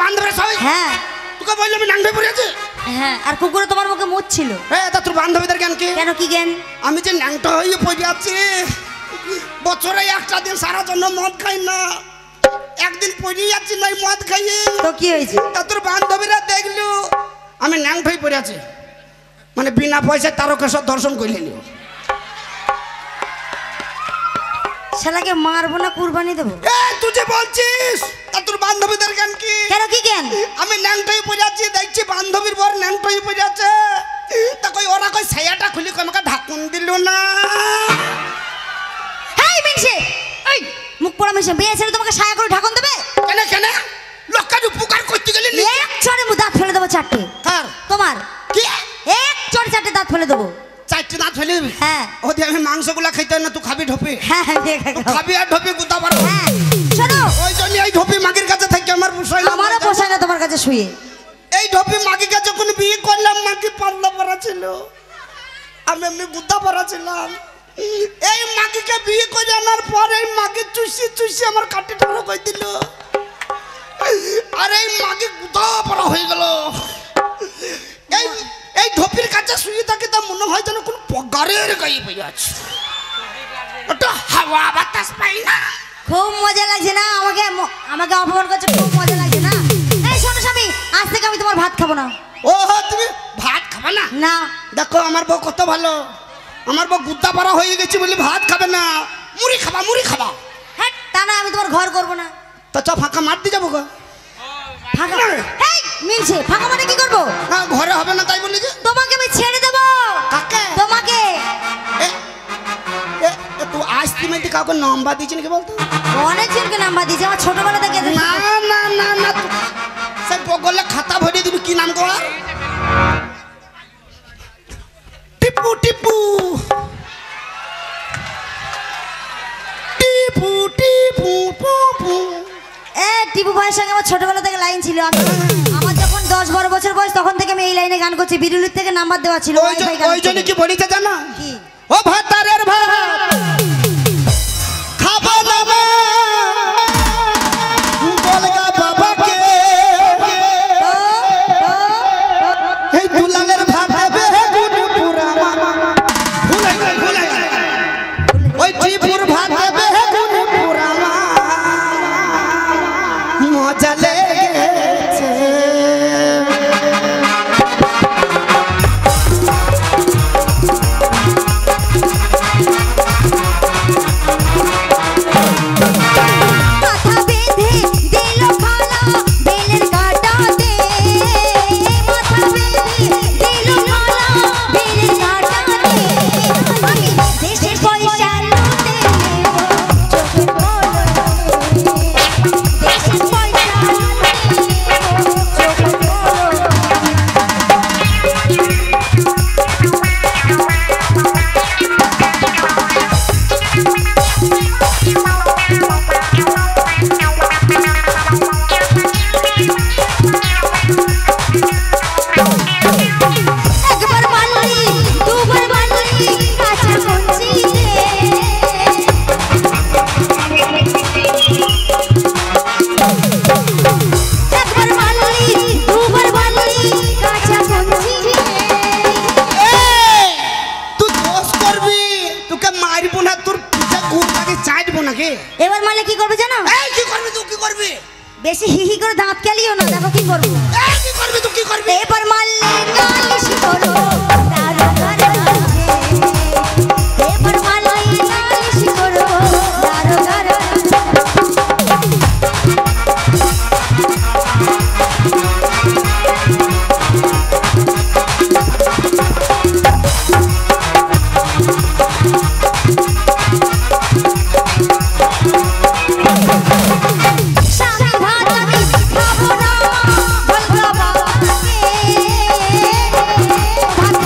বান্ধবীরা সবাই? হ্যাঁ। তোকে বললাম আমি ন্যাংটাই পড়ে আছি। হ্যাঁ, আর কুকুরে তোমার মুখে মুছছিল। হ্যাঁ, তা তোর বান্ধবীদের জ্ঞান কি? কেন কি জ্ঞান? আমি যে ন্যাংটা হয়ে পড়ে আছি, বছরে একটা দিন সারা জন্য মদ খাই না, একদিন পড়ে যাচ্ছি নাই মদ খাইয়ে। তো কি হয়েছে? তা তোর বান্ধবীরা দেখলো আমি ন্যাংটা হয়ে পড়ে আছি, মানে বিনা পয়সায় তারকেশ্বর দর্শন করলে নিও। শালাকে মারবো না কুরবানি দেবো? তুই যে বলছিস তা তোর বান্ধবীদের জ্ঞান কি? কেন কি জ্ঞান? আমি ন্যাংটাই পড়ে আছি, দেখছি বান্ধবীর বর ন্যাংটাই পড়ে আছে, তা কই ওরা কই ছায়াটা খুলি কই আমাকে ঢাকুন দিল না। হেই মিনসে, এই মুখ পোড়া মিনসে, বিয়ে ছেড়ে তোমাকে ছায়া করে ঢাকুন দেবে? কেন কেন লোককে উপকার করতে গেলে এক চড়ে দাঁত ফেলে দেবো চারটে। কার? তোমার। কি? এক চড়ে চারটে দাঁত ফেলে দেবো। চারটে দাঁত ফেলে দিবি? হ্যাঁ। ওদি আমি মাংসগুলা খাইতে না, তুই খাবি ঢোপি? হ্যাঁ খাবি আর ঢোপি গুতা পারো। হ্যাঁ শোনো, ওই জন্য এই ঢোপি মাগির কাছে থেকে আমার পোষাই না। আমারও পোষায় না তোমার কাছে শুয়ে। এই ঢোপি মাগিকে যখন বিয়ে করলাম মাগি পাল্লা পরা ছিল, আমি এমনি গুতা পরা ছিলাম। এই মাগিকে বিয়ে করে আনার পর এই মাগি চুষি চুষি আমার কাটি ঠাড়ো করে দিল, আর এই মাগি গুতা পরা হয়ে গেল। এই এই ঢোপির কাছে শুয়ে থাকে তা মনে হয় যেন কোন পগারের গায়ে পেয়ে আছে, ওটা হাওয়া বাতাস পাই না। খুব মজা লাগছে না? আমাকে অপমান করছে, খুব মজা লাগছে না? এই শোনো স্বামী, আজ থেকে আমি তোমার ভাত খাবো না। ও তুমি ভাত খাবে না? না। দেখো আমার বউ কত ভালো, আমার বউ গুদ্দা পাড়া হয়ে গেছে বলে ভাত খাবে না, মুড়ি খাবা মুড়ি খাবা। হ্যাঁ, তা না আমি তোমার ঘর করবো না। তো চ ফাঁকা মার দিয়ে যাবো গো। ফাঁকা? এই মিলছে, ফাঁকা মানে কি করবো? না ঘরে হবে না তাই বলি যে তোমাকে আমি ছেড়ে দেবো। কাকে? তোমাকে। তুই আজ তুমি কাউকে নাম্বার দিয়েছি নাকি বলতো? অনেকজনকে নাম্বার দিয়েছে, আমার ছোটবেলা থেকে। না না না না, সে বগলে খাতা ভরিয়ে দিবি। কি নাম গো? টিপু টিপু টিপু টিপু পুপু। টিপু ভাইয়ের সঙ্গে আমার ছোটবেলা থেকে লাইন ছিল। আমার যখন 10-12 বছর বয়স তখন থেকে আমি এই লাইনে গান করছি। বিরুলির থেকে নাম্বার দেওয়া ছিল। ওই জন্য কি বলিতে জানো? কি? ও ভাতারের ভাত খাবো না বলগা বাবাকে, এই দুলালের ভাত দেবে গুড পুরা মামা। ভুলে ওই টিপুর ভাত দেবে গুড পুরা মামা। মজা লেগেছে। এবার মালে কি করবে জানো? কি করবি তুই? কি করবি? বেশি হিহি করে দাঁত কেলিও না, দেখো কি করবো। কি করবি তুই? কি করবি? এবার মারলে নালিশ করো। এবার মারলে নালিশ করো। ভাত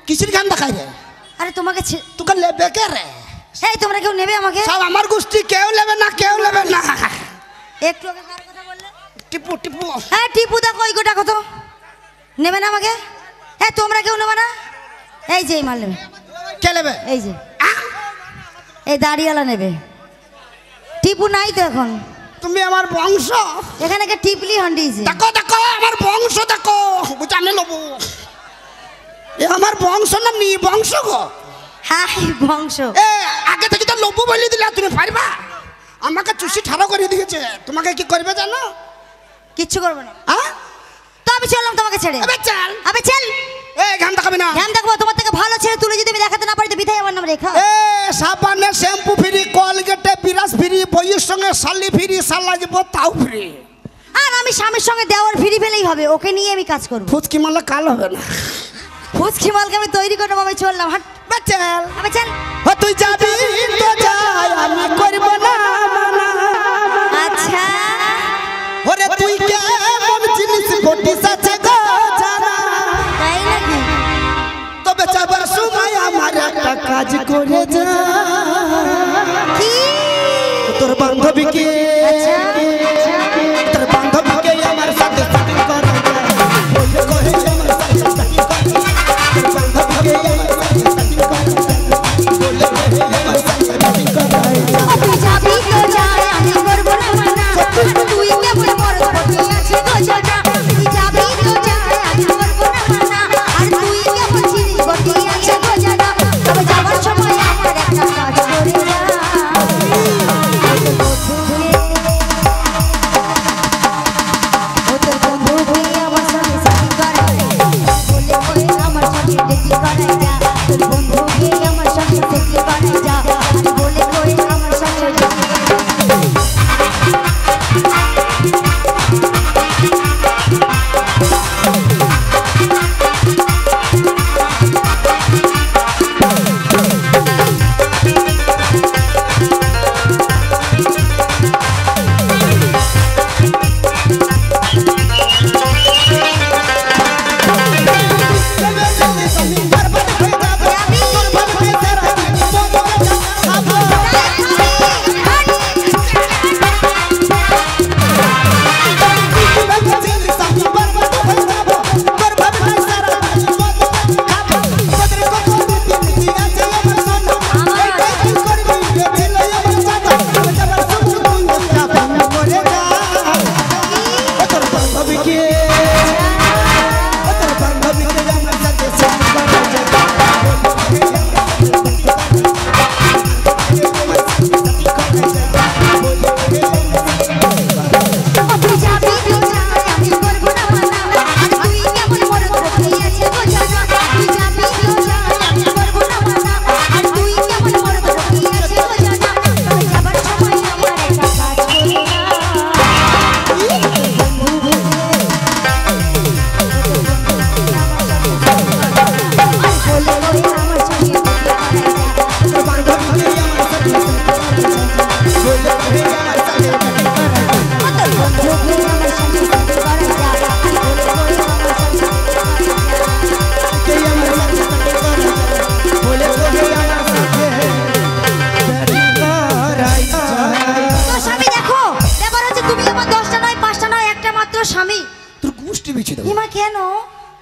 কিসের গান দেখাই রে? আরে তোমাকে তোকে লেবে কে রে? এই তোমরা কেউ নেবে আমাকে? সব আমার গোষ্ঠী, কেউ নেবে না, কেউ নেবে না। একটু আগে কার কথা বললে? টিপু টিপু। হ্যাঁ টিপু দা কই গোটা কত নেবে না আমাকে? হ্যাঁ তোমরা কেউ নেবে না? এই যে মাল নেবে। কে নেবে? এই যে এই দাড়িওয়ালা নেবে। টিপু নাই তো এখন। তুমি আমার বংশ। এখানে কে টিপলি হান্ডিছে। দেখো দেখো আমার বংশ দেখো, বুঝা আমি নেবো। এ আমার বংশ না নি বংশ গো? হ্যাঁ বংশ। এ আগে থেকে তো লবু বলে দিলা, তুমি পারবা? আমাকে চুষি ঠাড়া করে দিয়েছে, তোমাকে কি করবে জানো? কিচ্ছু করবে না। হ্যাঁ তো আমি চললাম তোমাকে ছেড়ে। আবে চল, আবে চল। এই ঘাম দেখাবি না। ঘাম দেখবো তোমার থেকে ভালো ছেড়ে তুলে যদি আমি দেখাতে না পারি তো বিধায় আমার নাম রেখা। এ সাবানে শ্যাম্পু ফ্রি, কলগেটে বিরাস ফ্রি, বইয়ের সঙ্গে শালি ফ্রি, শালা যাব তাও ফ্রি। আর আমি স্বামীর সঙ্গে দেওয়ার ফিরি ফেলেই হবে, ওকে নিয়ে আমি কাজ করবো। ফুচকি মারলে কাল হবে না। ফুচকি মালকে আমি তৈরি করবো, আমি চললাম। হাট চল। আবে চল। ও তুই যাবি তো যাই, আমি করব না মানা। আচ্ছা ওরে তুই কেমন জিনিস ঘটিস আছে গো জানা। তাই নাকি? তবে যাবার সময় আমার একটা কাজ করে যা। কি? তোর বান্ধবীকে, আচ্ছা তোর বান্ধবীকে আমার সাথে শুটিং করা যা। বলে কহে আমার সাথে শুটিং করা যা। তোর বান্ধবীকে আমার সাথে শুটিং করা যা। বলে কহে আমার সাথে শুটিং করা যা। ও তুই যাবি তো যাই, আমি করবো না মানা। তুই কেমন মরদ বটি আছে গো জানা। তুই যাবি তো যাই, আমি করবো না মানা। আর তুই কেমন জিনিস বটি আছে গো জানা। তবে যাবার সময় আমার একটা কাজ করে যা। ও তোর বন্ধুকে আমার সঙ্গে সাথী করাই যা। বলে কই আমার সঙ্গে ডেটি করাই যা। তোর বন্ধুকে আমার সঙ্গে সাথী করাই যা। আর বলে কই আমার সঙ্গে ডেটি করাই যা। স্বামী তোর গোষ্ঠী বিছে দেবো। ইমা কেন?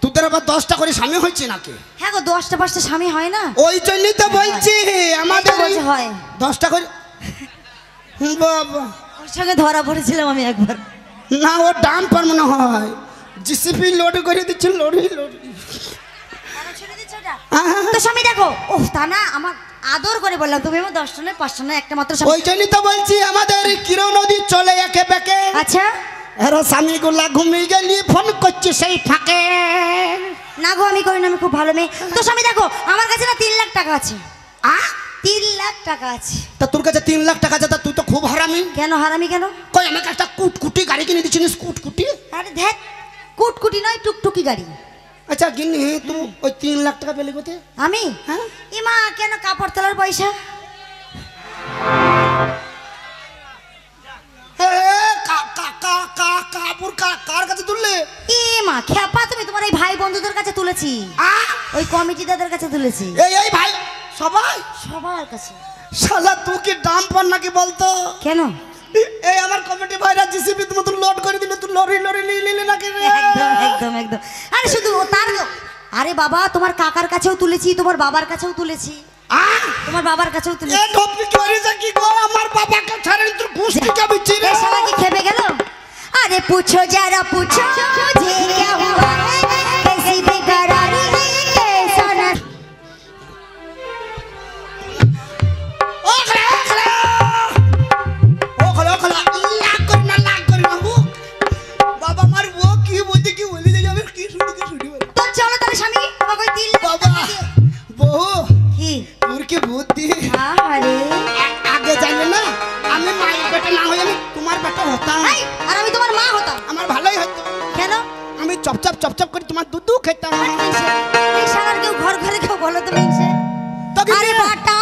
তোদের আবার 10টা করে স্বামী হয়েছে নাকি? হ্যাঁ গো 10টা 5টা স্বামী হয় না? ওই জন্যই তো বলছি আমাদের বলছে হয় 10টা করে। বাবা ওর সঙ্গে ধরা পড়েছিলাম আমি একবার। না ও ডান পার মনে হয় জিসিপি লোড করে দিচ্ছে, লোড। তো স্বামী দেখো ও তা না আমার আদর করে বললাম তুমি আমার 10টা নয় 5টা নয় একটা মাত্র স্বামী। ওই জন্যই তো বলছি আমাদের কিরণ নদী চলে একে বেঁকে। আচ্ছা এরা স্বামীগুলা ঘুমিয়ে গেলি ফোন করছে সেই ফাঁকে। না গো আমি করি না, আমি খুব ভালো মেয়ে। তো স্বামী দেখো আমার কাছে না 3 লাখ টাকা আছে। 3 লাখ টাকা আছে। তা তোর কাছে 3 লাখ টাকা আছে, তা তুই তো খুব হারামি। কেন হারামি কেন? কই আমাকে একটা কুটকুটি গাড়ি কিনে দিচ্ছিস? কুটকুটি? আরে ধ্যাত কুটকুটি নয় টুকটুকি গাড়ি। আচ্ছা গিন্নি তুই ওই 3 লাখ টাকা পেলি কোথায়? আমি হ্যাঁ ইমা কেন কাপড় তোলার পয়সা? কার কাছে তুললে? ইমা খেপা তুমি তোমার এই ভাই বন্ধুদের কাছে তুলে তুলেছি, আ? ওই কমিটি দাদার কাছে তুলেছি, এই ভাই সবাই সবার কাছে। শালা তুই কি ডাম পান নাকি বলতো? কেন? এই আমার কমিটি ভাইরা জিসিবি মতন লোড করে দিলে তুই লরি লরি নিলি নাকি রে? একদম একদম একদম। আরে শুধু তার, আরে বাবা তোমার কাকার কাছেও তুলেছি, তোমার বাবার কাছেও তুলেছি, তোমার বাবার কাছেও এ তুলেছি। ঢোপি করেছে কি গো? আমার বাবাকে ছাড়েন তোর গোষ্ঠী কাবি চিরে। এই শালা কি খেপে গেল? अरे पूछो जरा पूछो मुझे क्या हुआ है, कैसी बेकरारी है, कैसा न ও খলা লাগ করি না হু বাবা আমার ও কি বলতে কি বলি যাবে কি শুনি বল। तो चलो तेरे स्वामी তোমাকে ওই দিল বাবা বহু কি তোর কি বুদ্ধি। আরে আগে জানলে না আমি মায়ের পেটে না হয়ে আমি তোমার পেটে হতাম, এই আর আমি তোমার মা হতাম। আমার ভালোই হতো। কেন? আমি চপচপ করে তোমার দুধ খেতাম। এই শালার কেউ ঘর ঘরে কেউ বলো তো মিনছে। তোকে আরে কে- বাটা